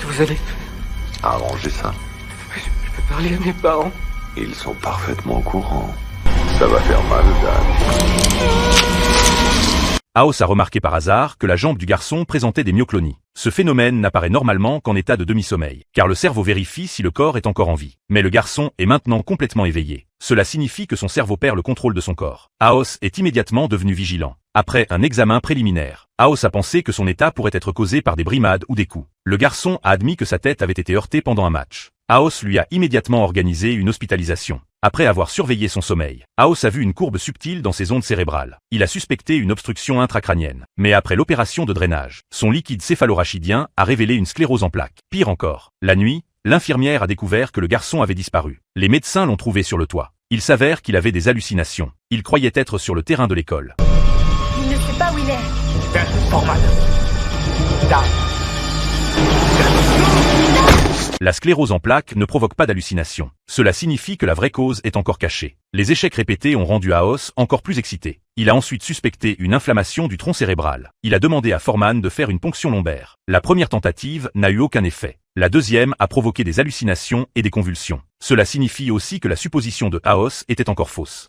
vous allez Arranger ça. Je peux parler à mes parents. Ils sont parfaitement au courant. Ça va faire mal, Dan. Aos a remarqué par hasard que la jambe du garçon présentait des myoclonies. Ce phénomène n'apparaît normalement qu'en état de demi-sommeil, car le cerveau vérifie si le corps est encore en vie. Mais le garçon est maintenant complètement éveillé. Cela signifie que son cerveau perd le contrôle de son corps. Aos est immédiatement devenu vigilant. Après un examen préliminaire, Aos a pensé que son état pourrait être causé par des brimades ou des coups. Le garçon a admis que sa tête avait été heurtée pendant un match. Aos lui a immédiatement organisé une hospitalisation. Après avoir surveillé son sommeil, Aos a vu une courbe subtile dans ses ondes cérébrales. Il a suspecté une obstruction intracrânienne. Mais après l'opération de drainage, son liquide céphalorachidien a révélé une sclérose en plaques. Pire encore, la nuit, l'infirmière a découvert que le garçon avait disparu. Les médecins l'ont trouvé sur le toit. Il s'avère qu'il avait des hallucinations. Il croyait être sur le terrain de l'école. Il ne sait pas où il est. Dan, Foreman. Dan. La sclérose en plaques ne provoque pas d'hallucination. Cela signifie que la vraie cause est encore cachée. Les échecs répétés ont rendu Aos encore plus excité. Il a ensuite suspecté une inflammation du tronc cérébral. Il a demandé à Foreman de faire une ponction lombaire. La première tentative n'a eu aucun effet. La deuxième a provoqué des hallucinations et des convulsions. Cela signifie aussi que la supposition de Aos était encore fausse.